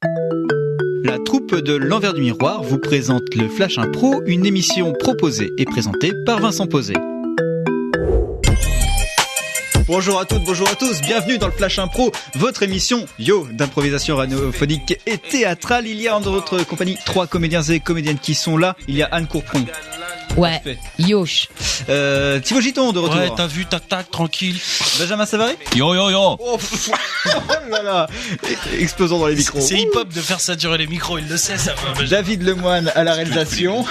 La troupe de l'Envers du Miroir vous présente le Flash Impro, une émission proposée et présentée par Vincent Posé. Bonjour à toutes, bonjour à tous, bienvenue dans le Flash Impro, votre émission d'improvisation radiophonique et théâtrale. Il y a en notre compagnie 3 comédiens et comédiennes qui sont là. Il y a Anne Courpron. Ouais, yosh. Thibaut Giton de retour. Ouais, t'as vu, tac tac, tranquille. Benjamin Savary. Yo yo yo. Oh là là, explosons dans les micros. C'est hip-hop de faire saturer les micros, il le sait ça. David Lemoine à la réalisation.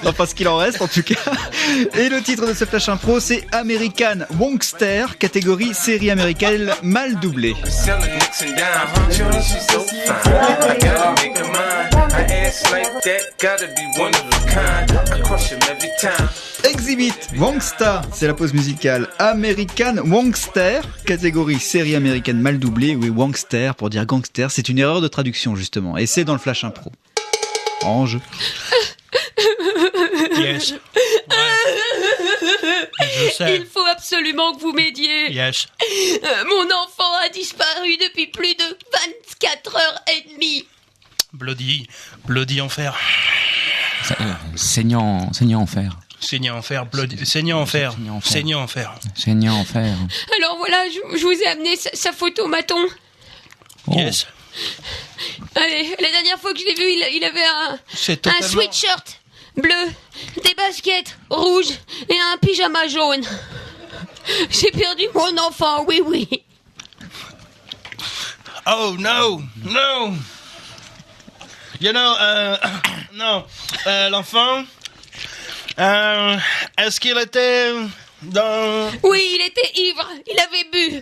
Enfin, ce qu'il en reste en tout cas. Et le titre de ce Flash Impro, c'est American Wongster, catégorie série américaine mal doublée. Exhibit Wongster, c'est la pause musicale. American Wongster, catégorie série américaine mal doublée. Oui, Wongster pour dire gangster, c'est une erreur de traduction justement. Et c'est dans le Flash Impro. Ange. Yes. Ouais. Je sais. Il faut absolument que vous m'aidiez. Yes. Mon enfant a disparu depuis plus de 24 heures et demie. Bloody enfer. Saignant enfer. Saignant enfer, saignant enfer. Saignant enfer. Saignant enfer. Alors voilà, je vous ai amené sa photo, Maton. Oh. Yes. Allez, la dernière fois que je l'ai vu, il avait C'est un totalement... sweatshirt bleu, des baskets rouges et un pyjama jaune. J'ai perdu mon enfant, oui. Oh no. You know, non. L'enfant, est-ce qu'il était dans... Oui, il était ivre, il avait bu.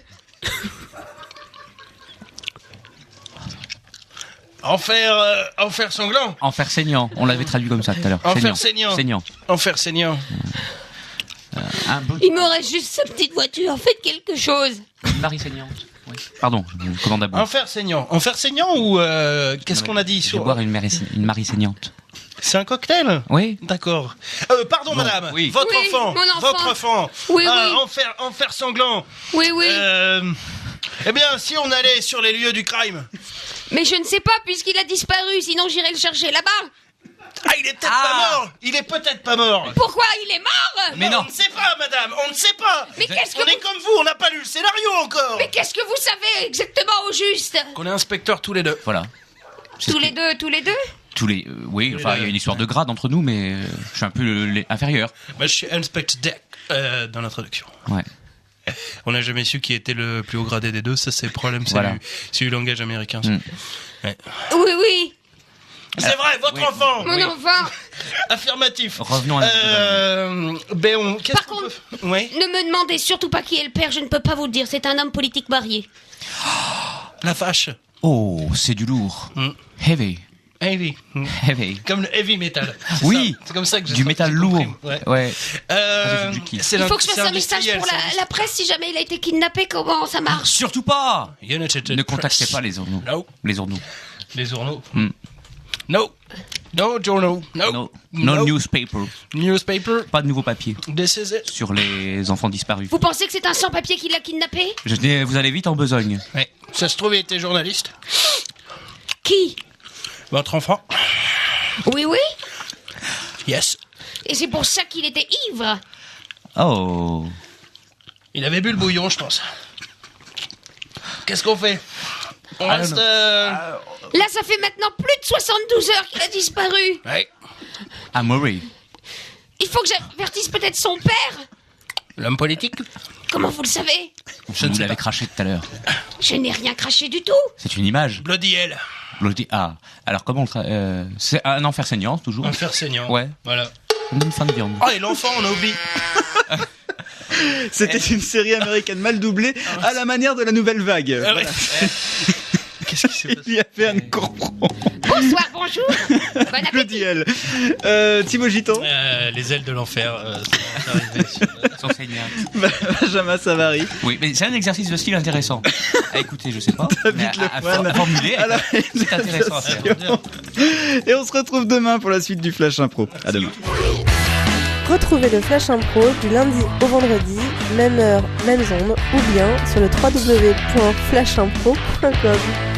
Enfer sanglant. Enfer saignant, on l'avait traduit comme ça tout à l'heure. Enfer saignant. Enfer saignant. Il me reste juste sa petite voiture, faites quelque chose. Une Marie saignante. Oui. Pardon, je commande à boire. Enfer saignant ou qu'est-ce qu'on a dit Je vais boire une Marie saignante. C'est un cocktail? Oui. D'accord. Pardon, madame. Oui. Votre Oui, enfant. mon enfant. Votre enfant. Oui. Enfer sanglant. Oui. Eh bien, si on allait sur les lieux du crime. Mais je ne sais pas, puisqu'il a disparu, sinon j'irai le chercher là-bas. Ah, il est peut-être pas mort. Il est peut-être pas mort. Pourquoi il est mort? Mais non. On ne sait pas, madame. On ne sait pas. Mais qu'est-ce que On est comme vous, on n'a pas lu le scénario encore. Mais qu'est-ce que vous savez exactement au juste? Qu'on est inspecteur tous les deux. Voilà. Tous les deux Oui, enfin, il y a une histoire de grade entre nous, mais je suis un peu inférieur. Moi, je suis inspecteur Deck dans l'introduction. Ouais. On n'a jamais su qui était le plus haut gradé des deux. Ça, c'est le problème. Voilà. C'est du langage américain. Ça. Ouais. Oui. C'est vrai, votre enfant. Mon enfant. Affirmatif. Revenons à qu'est-ce Par qu'on contre, peut... Ouais. Ne me demandez surtout pas qui est le père, je ne peux pas vous le dire. C'est un homme politique marié. La vache. Oh, c'est du lourd. Heavy. Heavy. Comme le heavy metal. Oui. C'est comme ça que j'ai Du métal lourd. Ouais. C'est Il faut que je fasse un message pour la presse si jamais il a été kidnappé. Comment ça marche? Surtout pas. United Ne contactez Press. pas les journaux. No. Les journaux. Les journaux. Mm. No journal. No newspaper. Newspaper. Pas de nouveaux papiers This is it. sur les enfants disparus. Vous pensez que c'est un sans-papier qui l'a kidnappé? Vous allez vite en besogne. Ouais. Ça se trouve, il était journaliste. Qui? Votre enfant. Oui. Yes. Et c'est pour ça qu'il était ivre. Oh. Il avait bu le bouillon, je pense. Qu'est-ce qu'on fait? On reste... Là, ça fait maintenant plus de 72 heures qu'il a disparu. Ouais. À Murray. Il faut que j'avertisse peut-être son père. L'homme politique. Comment vous le savez? Je vous l'avais craché tout à l'heure. Je n'ai rien craché du tout. C'est une image. Bloody hell. Ah. Alors comment c'est un enfer saignant toujours. Enfer saignant. Ouais. Voilà. Une fin de viande. Oh, et l'enfant, on a oublié. C'était une série américaine mal doublée à la manière de la nouvelle vague. Ah ouais. Voilà. Qu'est-ce qui s'est passé? Il y avait Anne Courpron. Bonsoir, bonjour. Bon appétit. Bloody hell. Thibaut Giton. Les ailes de l'enfer sont arrivées Sans saignant. Benjamin Savary. Oui, mais c'est un exercice de style intéressant. À écouter, je sais pas. David Mais Lemoine. à formuler, À la c'est intéressant à faire. Et on se retrouve demain pour la suite du Flash Impro. À demain. Retrouvez le Flash Impro du lundi au vendredi, même heure, même onde, ou bien sur le www.flashimpro.com.